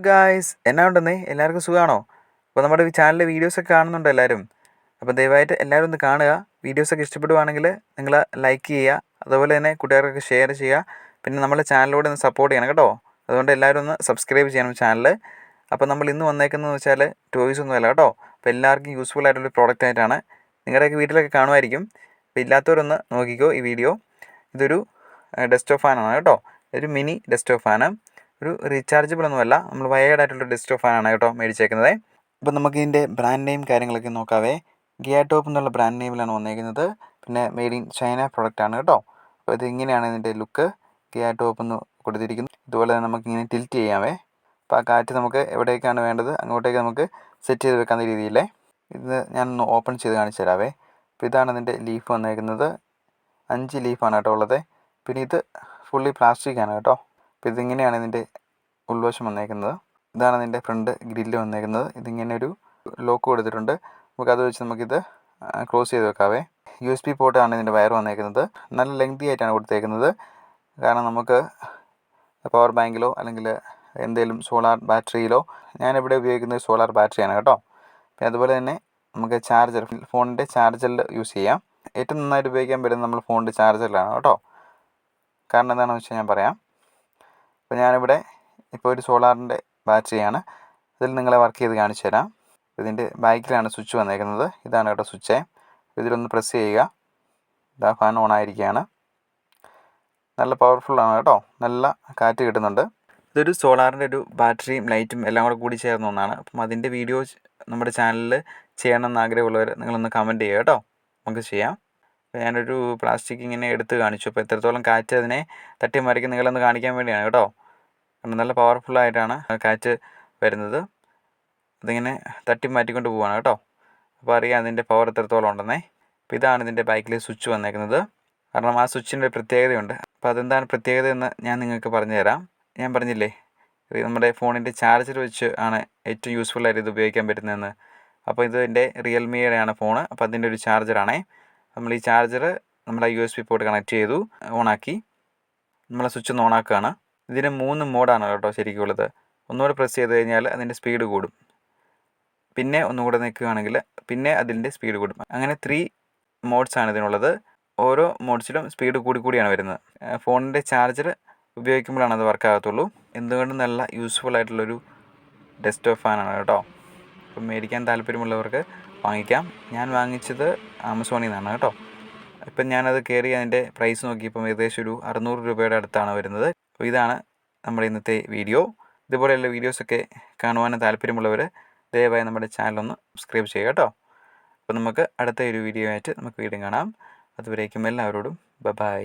Guys എന്നാ ഉണ്ടെന്നേ എല്ലാവർക്കും സുഖമാണോ? അപ്പോൾ നമ്മുടെ ഈ ചാനലിലെ വീഡിയോസൊക്കെ കാണുന്നുണ്ടോ എല്ലാവരും? അപ്പോൾ ദയവായിട്ട് എല്ലാവരും ഒന്ന് കാണുക. വീഡിയോസൊക്കെ ഇഷ്ടപ്പെടുവാണെങ്കിൽ നിങ്ങൾ ലൈക്ക് ചെയ്യുക, അതുപോലെ തന്നെ കൂട്ടുകാർക്കൊക്കെ ഷെയർ ചെയ്യുക. പിന്നെ നമ്മുടെ ചാനലിലൂടെ ഒന്ന് സപ്പോർട്ട് ചെയ്യണം കേട്ടോ. അതുകൊണ്ട് എല്ലാവരും ഒന്ന് സബ്സ്ക്രൈബ് ചെയ്യണം ചാനൽ. അപ്പോൾ നമ്മൾ ഇന്ന് വന്നേക്കുന്നതെന്ന് വെച്ചാൽ ടോയ്സ് ഒന്നുമല്ല കേട്ടോ. അപ്പോൾ എല്ലാവർക്കും യൂസ്ഫുൾ ആയിട്ടുള്ളൊരു പ്രോഡക്റ്റ് ആയിട്ടാണ്. നിങ്ങളുടെയൊക്കെ വീട്ടിലൊക്കെ കാണുമായിരിക്കും. അപ്പോൾ ഇല്ലാത്തവരൊന്ന് നോക്കിക്കോ ഈ വീഡിയോ. ഇതൊരു ഡെസ്ക്ടോപ്പ് ഫാനാണ് കേട്ടോ. ഒരു മിനി ഡെസ്ക്ടോപ്പ് ഫാന്. ഒരു റീചാർജബിൾ ഒന്നുമല്ല, നമ്മൾ വയേർഡ് ആയിട്ടുള്ള ഡെസ്ക്ടോപ്പ് ഫാനാണ് കേട്ടോ മേടിച്ചേക്കുന്നത്. അപ്പോൾ നമുക്ക് ഇതിൻ്റെ ബ്രാൻഡ് നെയിം കാര്യങ്ങളൊക്കെ നോക്കാവേ. ഗിയാടോപ്പ് എന്നുള്ള ബ്രാൻഡ് നെയിമിലാണ് വന്നേക്കുന്നത്. പിന്നെ മെയ്ഡ് ഇൻ ചൈന പ്രോഡക്റ്റ് ആണ് കേട്ടോ. അപ്പോൾ ഇത് ഇങ്ങനെയാണ് ഇതിൻ്റെ ലുക്ക്. ഗിയാടോപ്പ് എന്ന് കൊടുത്തിരിക്കുന്നു. ഇതുപോലെ തന്നെ നമുക്കിങ്ങനെ ടിൽറ്റ് ചെയ്യാവേ. അപ്പോൾ ആ കാറ്റ് നമുക്ക് എവിടേക്കാണ് വേണ്ടത് അങ്ങോട്ടേക്ക് നമുക്ക് സെറ്റ് ചെയ്ത് വെക്കാവുന്ന രീതിയിലേ. ഇത് ഞാനൊന്ന് ഓപ്പൺ ചെയ്ത് കാണിച്ചു തരാവേ. അപ്പോൾ ഇതാണ് ഇതിൻ്റെ ലീഫ് വന്നേക്കുന്നത്. 5 ലീഫാണ് കേട്ടോ ഉള്ളത്. പിന്നെ ഇത് ഫുള്ളി പ്ലാസ്റ്റിക്കാണ് കേട്ടോ. അപ്പോൾ ഇതിങ്ങനെയാണ് ഇതിൻ്റെ ഉൾവശം വന്നേക്കുന്നത്. ഇതാണ് ഇതിൻ്റെ ഫ്രണ്ട് ഗ്രില്ല് വന്നേക്കുന്നത്. ഇതിങ്ങനെ ഒരു ലോക്ക് കൊടുത്തിട്ടുണ്ട്. നമുക്കത് വെച്ച് നമുക്കിത് ക്ലോസ് ചെയ്ത് വെക്കാവേ. USB പോർട്ടാണ് ഇതിൻ്റെ വയർ വന്നേക്കുന്നത്. നല്ല ലെങ്തി ആയിട്ടാണ് കൊടുത്തേക്കുന്നത്. കാരണം നമുക്ക് പവർ ബാങ്കിലോ അല്ലെങ്കിൽ എന്തെങ്കിലും സോളാർ ബാറ്ററിയിലോ, ഞാനിവിടെ ഉപയോഗിക്കുന്നത് സോളാർ ബാറ്ററിയാണ് കേട്ടോ. പിന്നെ അതുപോലെ തന്നെ നമുക്ക് ചാർജർ, ഫോണിൻ്റെ ചാർജറിൽ യൂസ് ചെയ്യാം. ഏറ്റവും നന്നായിട്ട് ഉപയോഗിക്കാൻ പറ്റുന്നത് നമ്മൾ ഫോണിൻ്റെ ചാർജറിലാണ് കേട്ടോ. കാരണം എന്താണെന്ന് വെച്ചാൽ ഞാൻ പറയാം. അപ്പോൾ ഞാനിവിടെ ഇപ്പോൾ ഒരു സോളാറിൻ്റെ ബാറ്ററിയാണ്. ഇതിൽ നിങ്ങളെ വർക്ക് ചെയ്ത് കാണിച്ചു തരാം. ഇതിൻ്റെ ബാക്കിലാണ് സ്വിച്ച് വന്നേക്കുന്നത്. ഇതാണ് കേട്ടോ സ്വിച്ച്. ഇതിലൊന്ന് പ്രസ് ചെയ്യുക. ഇതാ ഫാൻ ഓൺ ആയിരിക്കുകയാണ്. നല്ല പവർഫുള്ളാണ് കേട്ടോ. നല്ല കാറ്റ് കിട്ടുന്നുണ്ട്. ഇതൊരു സോളാറിൻ്റെ ഒരു ബാറ്ററിയും ലൈറ്റും എല്ലാം കൂടി ചേർന്ന ഒന്നാണ്. അപ്പം അതിൻ്റെ വീഡിയോ നമ്മുടെ ചാനലിൽ ചെയ്യണമെന്ന് ആഗ്രഹമുള്ളവർ നിങ്ങളൊന്ന് കമൻറ്റ് ചെയ്യുക കേട്ടോ. നമുക്ക് ചെയ്യാം. അപ്പോൾ ഞാനൊരു പ്ലാസ്റ്റിക് ഇങ്ങനെ എടുത്ത് കാണിച്ചു. അപ്പോൾ എത്രത്തോളം കാറ്റ് അതിനെ തട്ടി മറിക്കും നിങ്ങളൊന്ന് കാണിക്കാൻ വേണ്ടിയാണ് കേട്ടോ. കാരണം നല്ല പവർഫുള്ളായിട്ടാണ് കാറ്റ് വരുന്നത്. അതിങ്ങനെ തട്ടി മാറ്റിക്കൊണ്ട് പോവുകയാണ് കേട്ടോ. അപ്പോൾ അറിയാം അതിൻ്റെ പവർ എത്രത്തോളം ഉണ്ടെന്നേ. അപ്പോൾ ഇതാണ് ഇതിൻ്റെ ബാക്കിൽ സ്വിച്ച് വന്നേക്കുന്നത്. കാരണം ആ സ്വിച്ചിൻ്റെ പ്രത്യേകതയുണ്ട്. അപ്പോൾ അതെന്താണ് പ്രത്യേകത എന്ന് ഞാൻ നിങ്ങൾക്ക് പറഞ്ഞു തരാം. ഞാൻ പറഞ്ഞില്ലേ ഇത് നമ്മുടെ ഫോണിൻ്റെ ചാർജർ വെച്ച് ആണ് ഏറ്റവും യൂസ്ഫുള്ളായിട്ട് ഇത് ഉപയോഗിക്കാൻ പറ്റുന്നതെന്ന്. അപ്പോൾ ഇത് എൻ്റെ റിയൽമിയുടെയാണ് ഫോണ്. അപ്പോൾ അതിൻ്റെ ഒരു ചാർജറാണേ. നമ്മൾ ഈ ചാർജർ നമ്മുടെ USB പോർട്ട് കണക്ട് ചെയ്തു, ഓണാക്കി നമ്മളെ സ്വിച്ച് ഒന്ന് ഓണാക്കുകയാണ്. ഇതിന് 3 മോഡാണ് കേട്ടോ ശരിക്കും ഉള്ളത്. ഒന്നുകൂടെ പ്രസ് ചെയ്ത് കഴിഞ്ഞാൽ അതിൻ്റെ സ്പീഡ് കൂടും. പിന്നെ ഒന്നുകൂടെ നിൽക്കുകയാണെങ്കിൽ പിന്നെ അതിൻ്റെ സ്പീഡ് കൂടും. അങ്ങനെ 3 മോഡ്സാണ് ഇതിനുള്ളത്. ഓരോ മോഡ്സിലും സ്പീഡ് കൂടിയാണ് വരുന്നത്. ഫോണിൻ്റെ ചാർജർ ഉപയോഗിക്കുമ്പോഴാണ് അത് വർക്കാകത്തുള്ളൂ. എന്തുകൊണ്ടും നല്ല യൂസ്ഫുൾ ആയിട്ടുള്ളൊരു ഡെസ്ക്ടോപ്പ് ഫാനാണ് കേട്ടോ. അപ്പം മേടിക്കാൻ താല്പര്യമുള്ളവർക്ക് വാങ്ങിക്കാം. ഞാൻ വാങ്ങിച്ചത് ആമസോണിൽ നിന്നാണ് കേട്ടോ. ഇപ്പം ഞാനത് കയറി അതിൻ്റെ പ്രൈസ് നോക്കിയപ്പം ഏകദേശം ഒരു 600 രൂപയുടെ അടുത്താണ് വരുന്നത്. അപ്പോൾ ഇതാണ് നമ്മുടെ ഇന്നത്തെ വീഡിയോ. ഇതുപോലെയുള്ള വീഡിയോസൊക്കെ കാണുവാനും താല്പര്യമുള്ളവർ ദയവായി നമ്മുടെ ചാനലൊന്ന് സബ്സ്ക്രൈബ് ചെയ്യുക കേട്ടോ. അപ്പോൾ നമുക്ക് അടുത്ത ഒരു വീഡിയോ ആയിട്ട് നമുക്ക് വീണ്ടും കാണാം. അതുവരേക്കും എല്ലാവരോടും ബൈ.